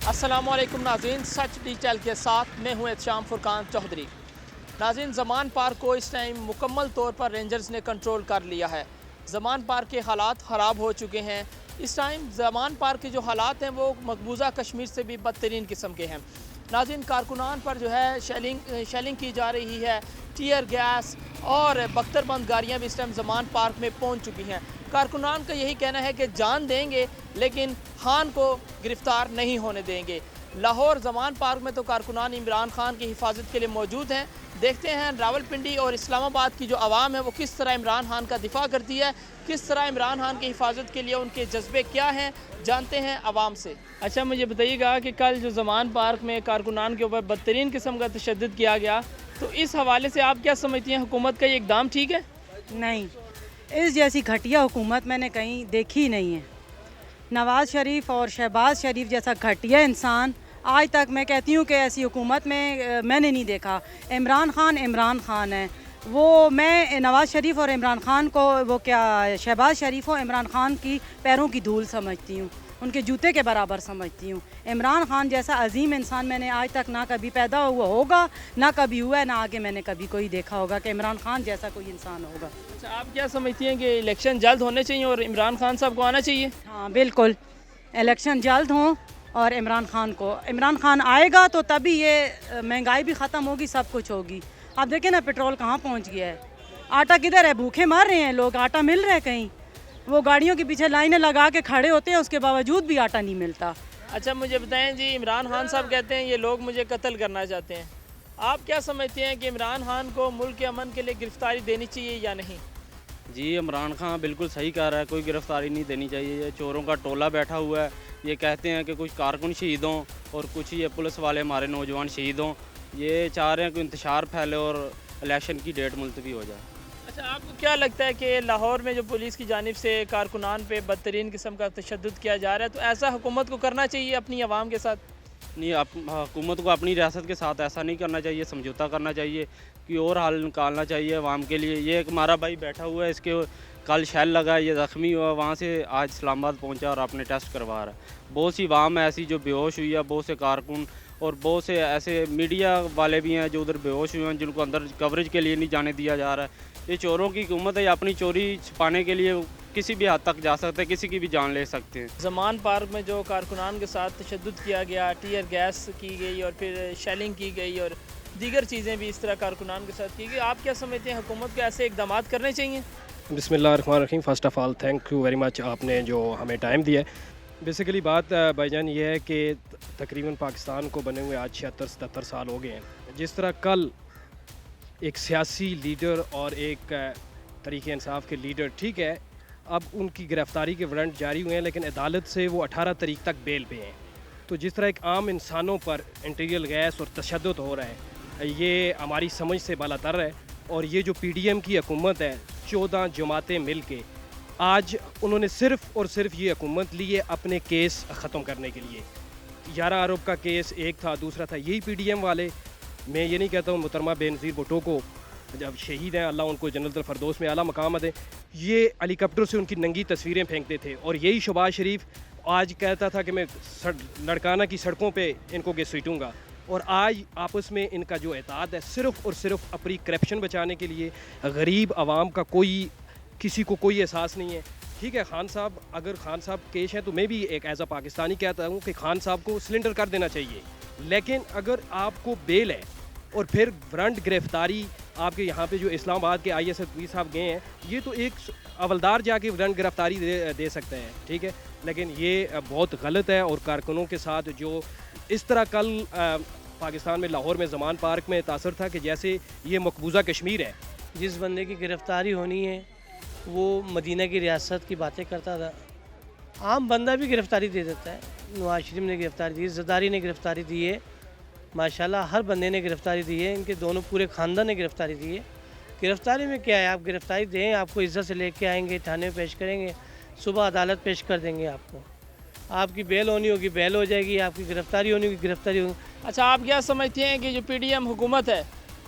السلام علیکم ناظرین، سچ ڈیجیٹل کے ساتھ میں ہوں احتشام فرقان چودھری۔ ناظرین، زمان پارک کو اس ٹائم مکمل طور پر رینجرز نے کنٹرول کر لیا ہے۔ زمان پارک کے حالات خراب ہو چکے ہیں۔ اس ٹائم زمان پارک کے جو حالات ہیں وہ مقبوضہ کشمیر سے بھی بدترین قسم کے ہیں۔ ناظرین، کارکنان پر جو ہے شیلنگ کی جا رہی ہے، ٹیئر گیس اور بختر بند گاڑیاں بھی اس ٹائم زمان پارک میں پہنچ چکی ہیں۔ کارکنان کا یہی کہنا ہے کہ جان دیں گے لیکن خان کو گرفتار نہیں ہونے دیں گے۔ لاہور زمان پارک میں تو کارکنان عمران خان کی حفاظت کے لیے موجود ہیں۔ دیکھتے ہیں راولپنڈی اور اسلام آباد کی جو عوام ہے وہ کس طرح عمران خان کا دفاع کرتی ہے، کس طرح عمران خان کی حفاظت کے لیے ان کے جذبے کیا ہیں، جانتے ہیں عوام سے۔ اچھا، مجھے بتائیے گا کہ کل جو زمان پارک میں کارکنان کے اوپر بدترین قسم کا تشدد کیا گیا، تو اس حوالے سے آپ کیا سمجھتی ہیں، حکومت کا یہ اقدام ٹھیک ہے؟ نہیں، اس جیسی گھٹیا حکومت میں نے کہیں دیکھی نہیں ہے۔ نواز شریف اور شہباز شریف جیسا گھٹیا انسان آج تک میں کہتی ہوں کہ ایسی حکومت میں نے نہیں دیکھا۔ عمران خان ہے، وہ میں نواز شریف اور عمران خان کو شہباز شریف و عمران خان کی پیروں کی دھول سمجھتی ہوں، ان کے جوتے کے برابر سمجھتی ہوں۔ عمران خان جیسا عظیم انسان میں نے آج تک نہ کبھی پیدا ہوا ہوگا، نہ کبھی ہوا ہے، نہ آگے میں نے کبھی کوئی دیکھا ہوگا کہ عمران خان جیسا کوئی انسان ہوگا۔ اچھا، آپ کیا سمجھتی ہیں کہ الیکشن جلد ہونے چاہیے اور عمران خان صاحب کو آنا چاہیے؟ ہاں بالکل، الیکشن جلد ہوں اور عمران خان آئے گا تو تبھی یہ مہنگائی بھی ختم ہوگی، سب کچھ ہوگی۔ آپ دیکھیں نا پیٹرول کہاں پہنچ گیا ہے، آٹا کدھر ہے؟ بھوکے مار رہے ہیں لوگ، آٹا مل رہا ہے کہیں؟ وہ گاڑیوں کے پیچھے لائنیں لگا کے کھڑے ہوتے ہیں، اس کے باوجود بھی آٹا نہیں ملتا۔ اچھا، مجھے بتائیں جی، عمران خان صاحب کہتے ہیں یہ لوگ مجھے قتل کرنا چاہتے ہیں، آپ کیا سمجھتے ہیں کہ عمران خان کو ملک کے امن کے لیے گرفتاری دینی چاہیے یا نہیں؟ جی، عمران خان بالکل صحیح کہہ رہا ہے، کوئی گرفتاری نہیں دینی چاہیے۔ یہ چوروں کا ٹولہ بیٹھا ہوا ہے، یہ کہتے ہیں کہ کچھ کارکن شہید ہوں اور کچھ یہ پولیس والے ہمارے نوجوان شہید ہوں، یہ چاہ رہے ہیں کہ انتشار پھیلے اور الیکشن کی ڈیٹ ملتوی ہو جائے۔ اچھا، آپ کو کیا لگتا ہے کہ لاہور میں جو پولیس کی جانب سے کارکنان پہ بدترین قسم کا تشدد کیا جا رہا ہے، تو ایسا حکومت کو کرنا چاہیے اپنی عوام کے ساتھ؟ نہیں، حکومت کو اپنی ریاست کے ساتھ ایسا نہیں کرنا چاہیے، سمجھوتا کرنا چاہیے، کہ اور حل نکالنا چاہیے عوام کے لیے۔ یہ ایک ہمارا بھائی بیٹھا ہوا ہے، اس کے کل شیل لگا، یہ زخمی ہوا، وہاں سے آج اسلام آباد پہنچا اور اپنے ٹیسٹ کروا رہا ہے۔ بہت سی عوام ایسی جو بے ہوش ہوئی ہے، بہت سے کارکن اور بہت سے ایسے میڈیا والے بھی ہیں جو ادھر بے ہوش ہوئے ہیں، جن کو اندر کوریج کے لیے نہیں جانے دیا جا رہا ہے۔ یہ چوروں کی حکومت ہے، یہ اپنی چوری چھپانے کے لیے کسی بھی حد تک جا سکتے ہیں، کسی کی بھی جان لے سکتے ہیں۔ زمان پارک میں جو کارکنان کے ساتھ تشدد کیا گیا، ٹیئر گیس کی گئی اور پھر شیلنگ کی گئی اور دیگر چیزیں بھی اس طرح کارکنان کے ساتھ کی گئی، آپ کیا سمجھتے ہیں حکومت کو ایسے اقدامات کرنے چاہیے؟ بسم اللہ الرحمن الرحیم۔ First of all thank you very much, آپ نے جو ہمیں ٹائم دیا ہے۔ بیسیکلی بات بھائی جان یہ ہے کہ تقریباً پاکستان کو بنے ہوئے آج 76-77 سال ہو گئے ہیں۔ جس طرح کل ایک سیاسی لیڈر اور ایک تحریک انصاف کے لیڈر، ٹھیک ہے، اب ان کی گرفتاری کے وارنٹ جاری ہوئے ہیں لیکن عدالت سے وہ 18 تاریخ تک بیل پہ ہیں، تو جس طرح ایک عام انسانوں پر انٹیریل گیس اور تشدد ہو رہا ہے، یہ ہماری سمجھ سے بالا تر ہے۔ اور یہ جو پی ڈی ایم کی حکومت ہے، 14 جماعتیں مل کے آج انہوں نے صرف اور صرف یہ حکومت لی ہے اپنے کیس ختم کرنے کے لیے۔ 11 ارب کا کیس ایک تھا، دوسرا تھا یہی پی ڈی ایم والے۔ میں یہ نہیں کہتا ہوں محترمہ بے نظیر بھٹو کو جب شہید ہیں، اللہ ان کو جنت الفردوس میں اعلیٰ مقام دے، یہ ہیلی کاپٹر سے ان کی ننگی تصویریں پھینکتے تھے، اور یہی شہباز شریف آج کہتا تھا کہ میں لڑکانہ کی سڑکوں پہ ان کو گھسیٹوں گا، اور آج آپس میں ان کا جو اتحاد ہے صرف اور صرف اپنی کرپشن بچانے کے لیے۔ غریب عوام کا کسی کو کوئی احساس نہیں ہے۔ ٹھیک ہے، خان صاحب اگر خان صاحب کیش ہیں تو میں بھی ایک ایز اے پاکستانی کہتا ہوں کہ خان صاحب کو سلنڈر کر دینا چاہیے، لیکن اگر آپ کو بیل ہے اور پھر وارنٹ گرفتاری، آپ کے یہاں پہ جو اسلام آباد کے آئی ایس ایف پی صاحب گئے ہیں، یہ تو ایک اولدار جا کے وارنٹ گرفتاری دے سکتے ہیں، ٹھیک ہے، لیکن یہ بہت غلط ہے۔ اور کارکنوں کے ساتھ جو اس طرح کل پاکستان میں لاہور میں زمان پارک میں تاثر تھا کہ جیسے یہ مقبوضہ کشمیر ہے۔ جس بندے کی گرفتاری ہونی ہے وہ مدینہ کی ریاست کی باتیں کرتا تھا، عام بندہ بھی گرفتاری دے دیتا ہے۔ نواز شریف نے گرفتاری دی، زرداری نے گرفتاری دی ہے، ماشاءاللہ ہر بندے نے گرفتاری دی ہے، ان کے دونوں پورے خاندان نے گرفتاری دی ہے۔ گرفتاری میں کیا ہے، آپ گرفتاری دیں، آپ کو عزت سے لے کے آئیں گے، تھانے میں پیش کریں گے، صبح عدالت پیش کر دیں گے آپ کو، آپ کی بیل ہونی ہوگی بیل ہو جائے گی، آپ کی گرفتاری ہونی ہوگی گرفتاری ہوگی۔ اچھا، آپ کیا سمجھتے ہیں کہ جو پی ڈی ایم حکومت ہے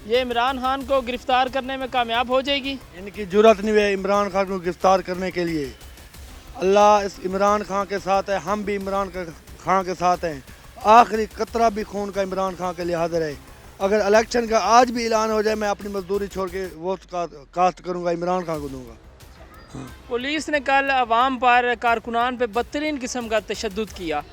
یہ عمران خان کو گرفتار کرنے میں کامیاب ہو جائے گی؟ ان کی جرات نہیں ہے عمران خان کو گرفتار کرنے کے لیے۔ اللہ اس عمران خان کے ساتھ ہے، ہم بھی عمران خان کے ساتھ ہیں۔ आखिरी कतरा भी खून का इमरान खान के लिए हाजिर है। अगर इलेक्शन का आज भी ऐलान हो जाए, मैं अपनी मजदूरी छोड़ के वोट कास्ट करूँगा, इमरान खान को दूंगा। पुलिस ने कल अवाम पर कारकुनान पे बदतरीन किस्म का तशद्दुद किया,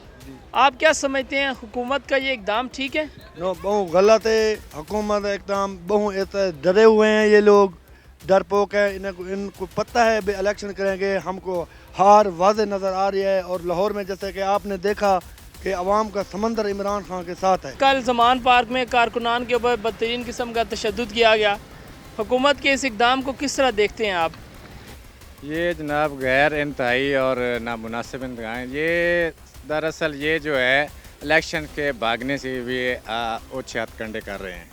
आप क्या समझते हैं, हुकूमत का ये इकदाम ठीक है? नो, बहुत गलत है हुकूमत एकदम, बहुत डरे हुए हैं ये लोग, डरपोक है। इनको पता है भी इलेक्शन करेंगे हमको हार वाज़े नज़र आ रही है। और लाहौर में जैसे कि आपने देखा कि अवाम का समंदर इमरान खान के साथ है। कल ज़मान पार्क में कारकुनान के ऊपर बदतरीन किस्म का तशद्दुद किया गया, हुकूमत के इस इकदाम को किस तरह देखते हैं आप? ये जनाब गैर इंतहाई और नामुनासिब इंतहाई, ये दरअसल ये जो है इलेक्शन के भागने से भी उच्च हथकंडे कर रहे हैं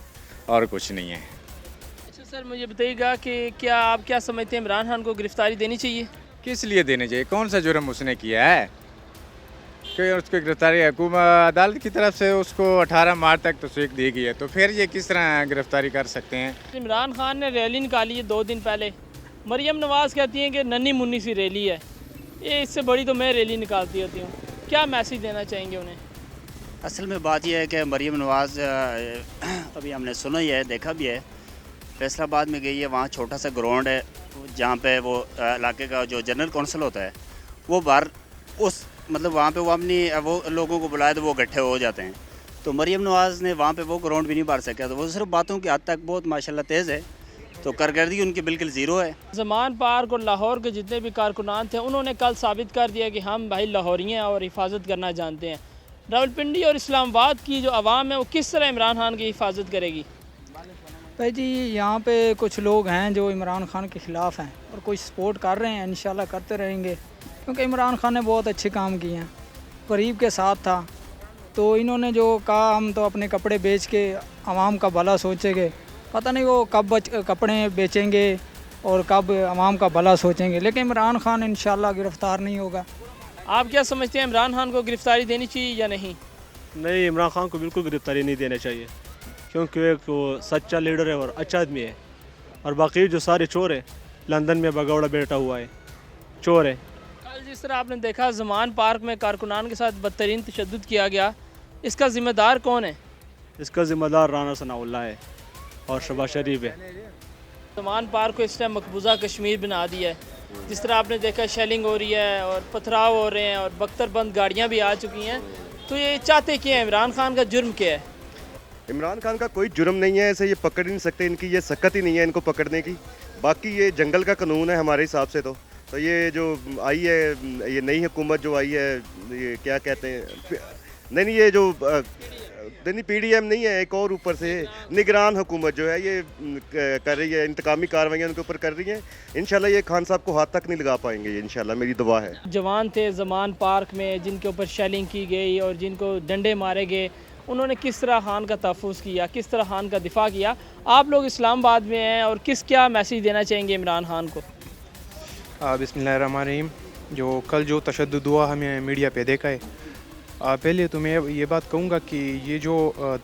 और कुछ नहीं है। अच्छा सर, मुझे बताइएगा कि क्या आप क्या समझते हैं, इमरान खान को गिरफ्तारी देनी चाहिए? किस लिए देने चाहिए, कौन सा जुर्म उसने किया है कि उसकी गिरफ्तारी हुकूमत अदालत की तरफ से उसको 18 मार्च तक तस्दीक दी गई है, तो फिर ये किस तरह गिरफ्तारी कर सकते हैं? इमरान खान ने रैली निकाली है 2 दिन पहले, मरियम नवाज़ कहती हैं कि नन्ही मुन्नी सी रैली है, ये इससे बड़ी तो मैं रैली निकालती होती हूँ, क्या मैसेज देना चाहेंगे उन्हें? असल में बात यह है कि मरियम नवाज़ अभी हमने सुना ही है, देखा भी है, फैसलाबाद में गई है, वहाँ छोटा सा ग्राउंड है जहाँ पे वो इलाके का जो जनरल कौंसिल होता है वो बाहर उस मतलब वहाँ पे वो अपनी वो लोगों को बुलाए तो वो इकट्ठे हो जाते हैं, तो मरियम नवाज़ ने वहाँ पे वो ग्राउंड भी नहीं भर सका, तो वो सिर्फ बातों की हद तक बहुत माशाल्लाह तेज़ है, तो कारकर्दगी उनकी बिल्कुल ज़ीरो है। ज़मान पार्क और लाहौर के जितने भी कारकुनान थे उन्होंने कल साबित कर दिया कि हम भाई लाहौरी हैं और हिफाजत करना जानते हैं। रावलपिंडी और इस्लामाबाद की जो आवाम है वो किस तरह इमरान खान की हिफाजत करेगी? भाई जी, यहाँ पे कुछ लोग हैं जो इमरान खान के ख़िलाफ़ हैं और कुछ सपोर्ट कर रहे हैं, इंशाल्लाह करते रहेंगे, क्योंकि इमरान खान ने बहुत अच्छे काम किए हैं, गरीब के साथ था, तो इन्होंने जो कहा हम तो अपने कपड़े बेच के आवाम का भला सोचेंगे, पता नहीं वो कब कपड़े बेचेंगे और कब आवाम का भला सोचेंगे, लेकिन इमरान खान इंशाल्लाह गिरफ़्तार नहीं होगा। आप क्या समझते हैं, इमरान खान को गिरफ्तारी देनी चाहिए या नहीं? नहीं, इमरान खान को बिल्कुल गिरफ्तारी नहीं देनी चाहिए, क्योंकि एक वो सच्चा लीडर है और अच्छा आदमी है, और बाकी जो सारे चोर हैं, लंदन में भगौड़ा बैठा हुआ है, चोर है। कल जिस तरह आपने देखा ज़मान पार्क में कारकुनान के साथ बदतरीन तशद्दुद किया गया, इसका ज़िम्मेदार कौन है? इसका ज़िम्मेदार राना सनाउल्लाह है और शहबाज शरीफ है। ज़मान पार्क को इस टाइम मकबूजा कश्मीर बना दिया है, जिस तरह आपने देखा शेलिंग हो रही है और पथराव हो रहे हैं और बख्तरबंद गाड़ियाँ भी आ चुकी हैं, तो ये चाहते क्या हैं, इमरान खान का जुर्म क्या है? इमरान खान का कोई जुर्म नहीं है, ऐसे ये पकड़ ही नहीं सकते, इनकी ये सकत ही नहीं है इनको पकड़ने की। बाकी ये जंगल का कानून है हमारे हिसाब से, तो ये जो आई है, ये नई हुकूमत जो आई है, ये क्या कहते हैं, नहीं ये जो नहीं PDM नहीं है, एक और ऊपर से निगरान हुकूमत जो है ये कर रही है, इंतकामी कार्रवाइयाँ उनके ऊपर कर रही हैं। इंशाल्लाह ये खान साहब को हाथ तक नहीं लगा पाएंगे, ये इंशाल्लाह मेरी दुआ है। जवान थे ज़मान पार्क में जिनके ऊपर शेलिंग की गई और जिनको डंडे मारे गए, उन्होंने किस तरह खान का तहफ़्फ़ुज़ किया, किस तरह खान का दिफा किया। आप लोग इस्लामाबाद में हैं और क्या मैसेज देना चाहेंगे इमरान खान को? बिस्मिल्लाहिर्रहमानिर्रहीम। जो कल जो तशद्दुद हुआ हमें मीडिया पे देखा है, पहले तो मैं ये बात कहूँगा कि ये जो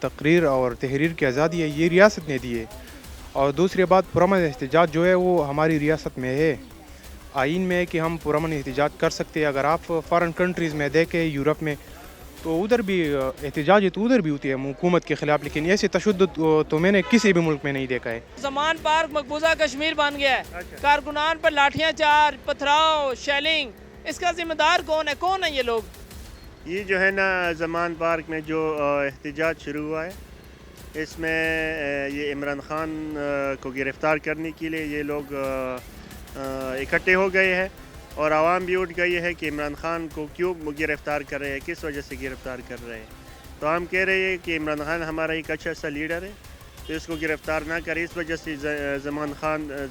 तकरीर और तहरीर की आज़ादी है ये रियासत ने दी है, और दूसरी बात पुरअमन एहतजाज जो है वो हमारी रियासत में है, आइन में है कि हम पुरअमन एहतजाज कर सकते हैं। अगर आप फ़ॉरेन कंट्रीज़ में देखें, यूरोप में, तो उधर भी एहतजाज तो उधर भी होती है हुकूमत के ख़िलाफ़, लेकिन ऐसे तशद्दुद तो मैंने किसी भी मुल्क में नहीं देखा है। ज़मान पार्क मकबूजा कश्मीर बन गया है, कारकुनान पर लाठियाँ चार, पथराव, शेलिंग, इसका ज़िम्मेदार कौन है ये लोग? ये जो है ना ज़मान पार्क में जो एहतजाज शुरू हुआ है, इसमें ये इमरान खान को गिरफ़्तार करने के लिए ये लोग इकट्ठे हो गए हैं, और आवाम भी उठ गई है कि इमरान खान को क्यों गिरफ़्तार कर रहे हैं, किस वजह से गिरफ़्तार कर रहे हैं। तो हम कह रहे हैं कि इमरान खान हमारा एक अच्छा सा लीडर है, तो इसको गिरफ़्तार ना करें। इस वजह से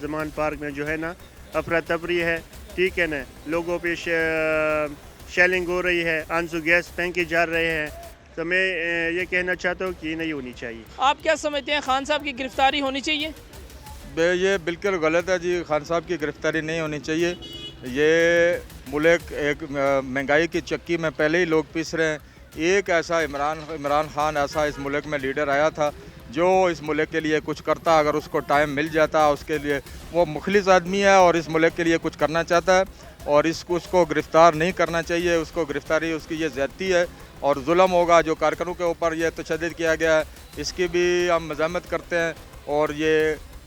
ज़मान पार्क में जो है ना अफरा तफरी है, ठीक है ना, लोगों पे शेलिंग हो रही है, आंसू गैस फेंके जा रहे हैं, तो मैं ये कहना चाहता हूँ कि नहीं होनी चाहिए। आप क्या समझते हैं, खान साहब की गिरफ़्तारी होनी चाहिए? ये बिल्कुल गलत है जी, खान साहब की गिरफ़्तारी नहीं होनी चाहिए। ये मुल्क एक महंगाई की चक्की में पहले ही लोग पिस रहे हैं। एक ऐसा इमरान खान ऐसा इस मुल्क में लीडर आया था जो इस मुल्क के लिए कुछ करता, अगर उसको टाइम मिल जाता, उसके लिए वो मुखलिस आदमी है और इस मुल्क के लिए कुछ करना चाहता है। اور उसको गिरफ़्तार नहीं करना चाहिए, उसको गिरफ़्तारी उसकी ये ज़्यादती है और जुल्म होगा। जो कारकुनों के ऊपर ये तशद्दुद किया गया है इसकी भी हम मज़म्मत करते हैं और ये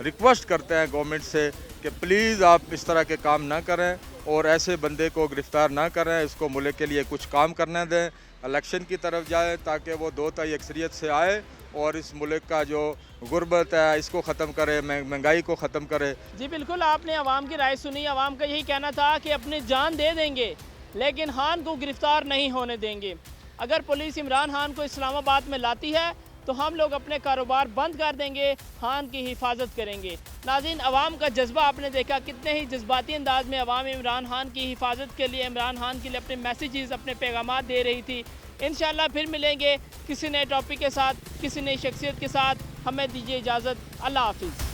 रिक्वेस्ट करते हैं गवर्नमेंट से कि प्लीज़ आप इस तरह के काम ना करें और ऐसे बंदे को गिरफ़्तार ना करें, इसको मुल्क के लिए कुछ काम करने दें, इलेक्शन की तरफ जाए ताकि वो 2 अक्सरियत से आए और इस मुल्क का जो गुर्बत है इसको ख़त्म करे, महंगाई को ख़त्म करे। जी बिल्कुल, आपने आवाम की राय सुनी। आवाम का यही कहना था कि अपनी जान दे देंगे लेकिन खान को गिरफ़्तार नहीं होने देंगे। अगर पुलिस इमरान खान को इस्लामाबाद में लाती है तो हम लोग अपने कारोबार बंद कर देंगे, खान की हिफाजत करेंगे। नाज़रीन, अवाम का जज्बा आपने देखा, कितने ही जज्बाती अंदाज में अवाम इमरान खान की हिफाजत के लिए, इमरान खान के लिए अपने मैसेजेस, अपने पैगाम दे रही थी। इंशाअल्लाह फिर मिलेंगे किसी नए टॉपिक के साथ, किसी नई शख्सियत के साथ। हमें दीजिए इजाज़त। अल्लाह हाफिज़।